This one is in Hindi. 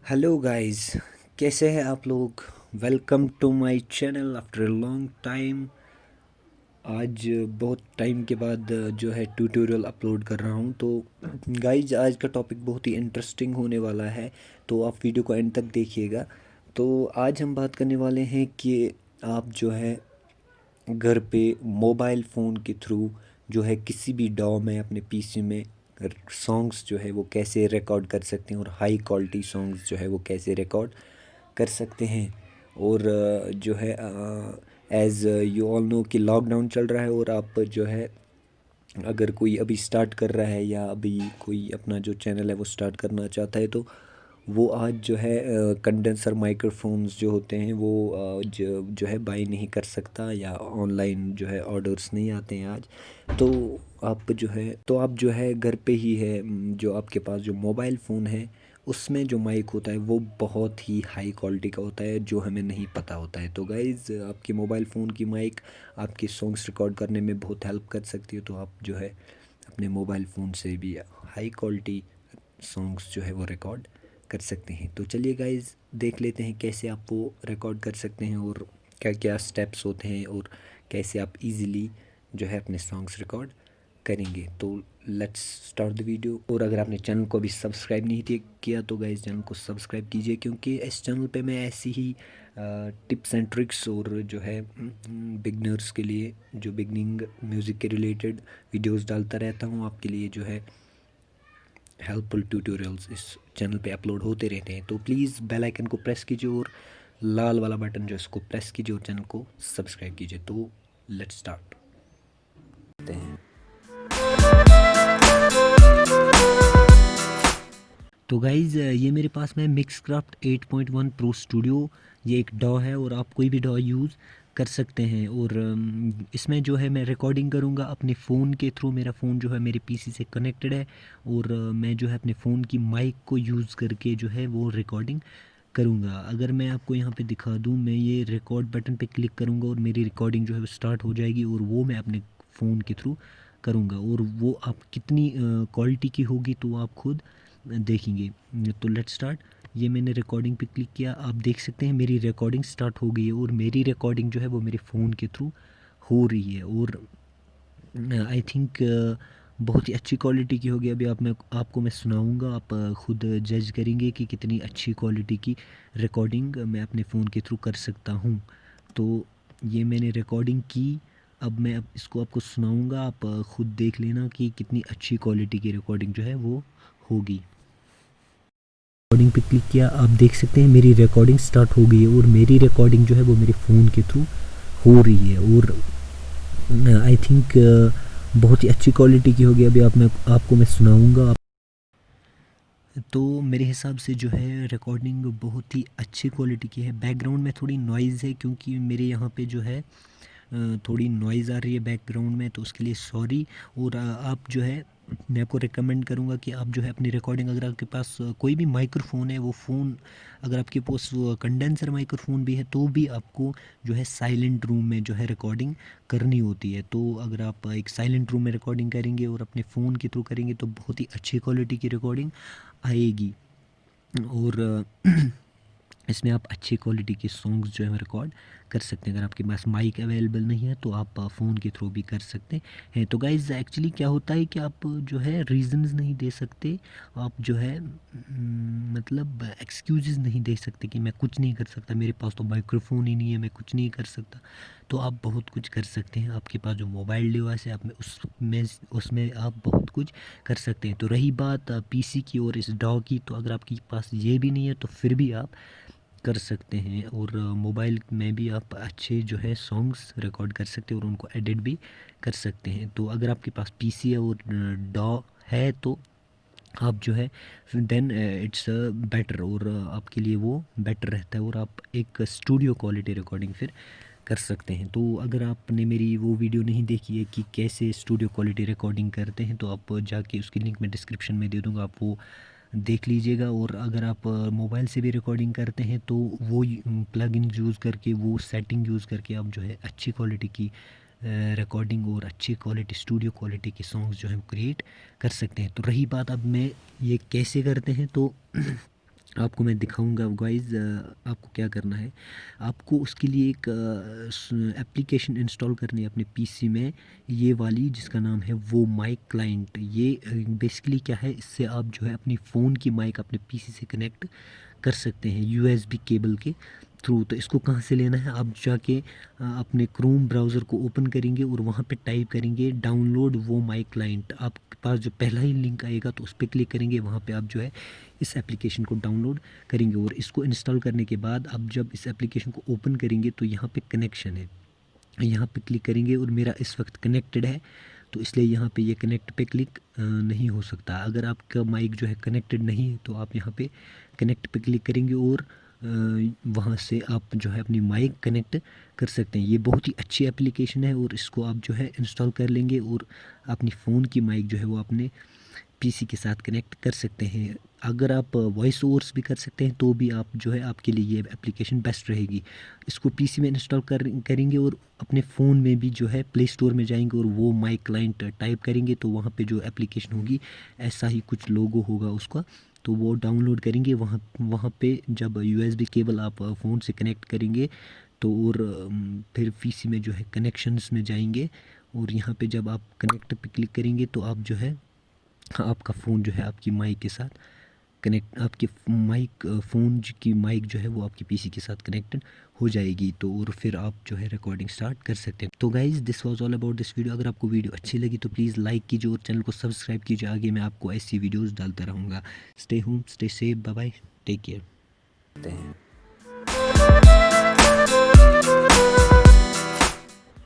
हेलो गाइस, कैसे हैं आप लोग। Welcome to my channel after a long time. आज बहुत टाइम के बाद जो है ट्यूटोरियल अपलोड कर रहा हूं। तो गाइस, आज का टॉपिक बहुत ही इंटरेस्टिंग होने वाला है, तो आप वीडियो को एंड तक देखिएगा। तो आज हम बात करने वाले हैं कि आप जो है घर पे मोबाइल फ़ोन के थ्रू जो है किसी भी डॉ में अपने पीसी में सॉन्ग्स जो है वो कैसे रिकॉर्ड कर सकते हैं, और हाई क्वालिटी सॉन्ग्स जो है वो कैसे रिकॉर्ड कर सकते हैं। और जो है एज़ यू ऑल नो कि लॉकडाउन चल रहा है, और आप जो है अगर कोई अभी स्टार्ट कर रहा है या अभी कोई अपना जो चैनल है वो स्टार्ट करना चाहता है, तो वो आज जो है कंडेंसर माइक्रोफोन्स जो होते हैं वो जो है बाई नहीं कर सकता, या ऑनलाइन जो है ऑर्डर्स नहीं आते हैं आज। तो आप जो है घर पे ही है, जो आपके पास जो मोबाइल फ़ोन है उसमें जो माइक होता है वो बहुत ही हाई क्वालिटी का होता है, जो हमें नहीं पता होता है। तो गाइज़, आपके मोबाइल फ़ोन की माइक आपके सॉन्ग्स रिकॉर्ड करने में बहुत हेल्प कर सकती है। तो आप जो है अपने मोबाइल फ़ोन से भी हाई क्वालिटी सॉन्ग्स जो है वो रिकॉर्ड कर सकते हैं। तो चलिए गाइज़, देख लेते हैं कैसे आप वो रिकॉर्ड कर सकते हैं, और क्या क्या स्टेप्स होते हैं, और कैसे आप इजीली जो है अपने सॉन्ग्स रिकॉर्ड करेंगे। तो लेट्स स्टार्ट द वीडियो। और अगर आपने चैनल को अभी सब्सक्राइब नहीं किया तो गाइज़ चैनल को सब्सक्राइब कीजिए, क्योंकि इस चैनल पे मैं ऐसी ही टिप्स एंड ट्रिक्स और जो है बिगनर्स के लिए जो बिगनिंग म्यूज़िक के रिलेटेड वीडियोस डालता रहता हूँ आपके लिए। जो है हेल्पफुल ट्यूटोरियल्स इस चैनल पे अपलोड होते रहते हैं। तो प्लीज़ बेल आइकन को प्रेस कीजिए, और लाल वाला बटन जो है इसको प्रेस कीजिए, और चैनल को सब्सक्राइब कीजिए। तो लेट्स स्टार्ट करते हैं। तो गाइज़, ये मेरे पास में मिक्स क्राफ्ट 8.1 प्रो स्टूडियो, ये एक डॉ है, और आप कोई भी डॉ यूज़ कर सकते हैं। और इसमें जो है मैं रिकॉर्डिंग करूँगा अपने फ़ोन के थ्रू। मेरा फ़ोन जो है मेरे पीसी से कनेक्टेड है, और मैं जो है अपने फ़ोन की माइक को यूज़ करके जो है वो रिकॉर्डिंग करूँगा। अगर मैं आपको यहाँ पे दिखा दूँ, मैं ये रिकॉर्ड बटन पे क्लिक करूँगा और मेरी रिकॉर्डिंग जो है वो स्टार्ट हो जाएगी, और वो मैं अपने फ़ोन के थ्रू करूँगा। और वो आप कितनी क्वालिटी की होगी तो आप खुद देखेंगे। तो लेट्स स्टार्ट। ये मैंने रिकॉर्डिंग पे क्लिक किया, आप देख सकते हैं मेरी रिकॉर्डिंग स्टार्ट हो गई है, और मेरी रिकॉर्डिंग जो है वो मेरे फ़ोन के थ्रू हो रही है। और आई थिंक बहुत ही अच्छी क्वालिटी की होगी। अभी आपको मैं सुनाऊंगा, आप खुद जज करेंगे कि कितनी अच्छी क्वालिटी की रिकॉर्डिंग मैं अपने फ़ोन के थ्रू कर सकता हूँ। तो ये मैंने रिकॉर्डिंग की, अब मैं इसको आपको सुनाऊंगा, आप खुद देख लेना कि कितनी अच्छी क्वालिटी की रिकॉर्डिंग जो है वो होगी। रिकॉर्डिंग पे क्लिक किया, आप देख सकते हैं मेरी रिकॉर्डिंग स्टार्ट हो गई है, और मेरी रिकॉर्डिंग जो है वो मेरे फ़ोन के थ्रू हो रही है। और आई थिंक बहुत ही अच्छी क्वालिटी की होगी। अभी आपको मैं सुनाऊंगा। तो मेरे हिसाब से जो है रिकॉर्डिंग बहुत ही अच्छी क्वालिटी की है। बैकग्राउंड में थोड़ी नॉइज़ है, क्योंकि मेरे यहाँ पे जो है थोड़ी नॉइज़ आ रही है बैकग्राउंड में, तो उसके लिए सॉरी। और आप जो है, मैं आपको रिकमेंड करूँगा कि आप जो है अपनी रिकॉर्डिंग, अगर आपके पास कोई भी माइक्रोफोन है, वो फ़ोन अगर आपके पास कंडेंसर माइक्रोफोन भी है, तो भी आपको जो है साइलेंट रूम में जो है रिकॉर्डिंग करनी होती है। तो अगर आप एक साइलेंट रूम में रिकॉर्डिंग करेंगे और अपने फ़ोन के थ्रू करेंगे तो बहुत ही अच्छी क्वालिटी की रिकॉर्डिंग आएगी। और इसमें आप अच्छी क्वालिटी के सॉन्ग्स जो है रिकॉर्ड कर सकते हैं। अगर आपके पास माइक अवेलेबल नहीं है तो आप फ़ोन के थ्रू भी कर सकते हैं। तो गाइज़, एक्चुअली क्या होता है कि आप जो है रीज़न्स नहीं दे सकते, आप जो है मतलब एक्सक्यूज़ेस नहीं दे सकते कि मैं कुछ नहीं कर सकता, मेरे पास तो माइक्रोफोन ही नहीं है, मैं कुछ नहीं कर सकता। तो आप बहुत कुछ कर सकते हैं। आपके पास जो मोबाइल डिवाइस है, आप में उसमें आप बहुत कुछ कर सकते हैं। तो रही बात पीसी की और इस डॉ की, तो अगर आपके पास ये भी नहीं है तो फिर भी आप कर सकते हैं। और मोबाइल में भी आप अच्छे जो है सॉन्ग्स रिकॉर्ड कर सकते हैं और उनको एडिट भी कर सकते हैं। तो अगर आपके पास पीसी है और डॉ है, तो आप जो है देन इट्स बेटर, और आपके लिए वो बेटर रहता है, और आप एक स्टूडियो क्वालिटी रिकॉर्डिंग फिर कर सकते हैं। तो अगर आपने मेरी वो वीडियो नहीं देखी है कि कैसे स्टूडियो क्वालिटी रिकॉर्डिंग करते हैं, तो आप जाके उसकी लिंक मैं डिस्क्रिप्शन में दे दूँगा, आप वो देख लीजिएगा। और अगर आप मोबाइल से भी रिकॉर्डिंग करते हैं तो वो प्लगइन यूज़ करके, वो सेटिंग यूज़ करके आप जो है अच्छी क्वालिटी की रिकॉर्डिंग और अच्छी क्वालिटी स्टूडियो क्वालिटी के सॉन्ग्स जो है क्रिएट कर सकते हैं। तो रही बात अब मैं ये कैसे करते हैं, तो आपको मैं दिखाऊंगा गाइस। आपको क्या करना है, आपको उसके लिए एक एप्लीकेशन इंस्टॉल करनी है अपने पीसी में, ये वाली जिसका नाम है वो माइक क्लाइंट। ये बेसिकली क्या है, इससे आप जो है अपनी फ़ोन की माइक अपने पीसी से कनेक्ट कर सकते हैं यूएसबी केबल के थ्रू। तो इसको कहाँ से लेना है, आप जाके अपने क्रोम ब्राउज़र को ओपन करेंगे और वहाँ पे टाइप करेंगे डाउनलोड वो माई क्लाइंट। आपके पास जो पहला ही लिंक आएगा तो उस पर क्लिक करेंगे, वहाँ पे आप जो है इस एप्लीकेशन को डाउनलोड करेंगे। और इसको इंस्टॉल करने के बाद आप जब इस एप्लीकेशन को ओपन करेंगे तो यहाँ पे कनेक्शन है, यहाँ पे क्लिक करेंगे और मेरा इस वक्त कनेक्टेड है, तो इसलिए यहाँ पे ये कनेक्ट पे क्लिक नहीं हो सकता। अगर आपका माइक जो है कनेक्टेड नहीं है तो आप यहाँ पे कनेक्ट पे क्लिक करेंगे और वहाँ से आप जो है अपनी माइक कनेक्ट कर सकते हैं। ये बहुत ही अच्छी एप्लीकेशन है और इसको आप जो है इंस्टॉल कर लेंगे और अपनी फ़ोन की माइक जो है वो अपने पीसी के साथ कनेक्ट कर सकते हैं। अगर आप वॉइस ओवर्स भी कर सकते हैं तो भी आप जो है आपके लिए ये एप्लीकेशन बेस्ट रहेगी। इसको पीसी में इंस्टॉल करेंगे और अपने फ़ोन में भी जो है प्ले स्टोर में जाएंगे और वो माई क्लाइंट टाइप करेंगे तो वहाँ पे जो एप्लीकेशन होगी ऐसा ही कुछ लोगो होगा उसका, तो वो डाउनलोड करेंगे। वहाँ वहाँ पे जब यूएसबी केबल आप फ़ोन से कनेक्ट करेंगे तो और फिर पीसी में जो है कनेक्शंस में जाएंगे और यहाँ पे जब आप कनेक्ट पे क्लिक करेंगे तो आप जो है आपका फ़ोन जो है आपकी माइक के साथ कनेक्ट, आपके माइक फ़ोन की माइक जो है वो आपकी पीसी के साथ कनेक्टेड हो जाएगी। तो और फिर आप जो है रिकॉर्डिंग स्टार्ट कर सकते हैं। तो guys this was all about this video. अगर आपको वीडियो अच्छी लगी तो प्लीज़ लाइक कीजिए और चैनल को सब्सक्राइब कीजिए, आगे मैं आपको ऐसी वीडियोज़ डालता रहूँगा। Stay home, stay safe, bye bye, take care.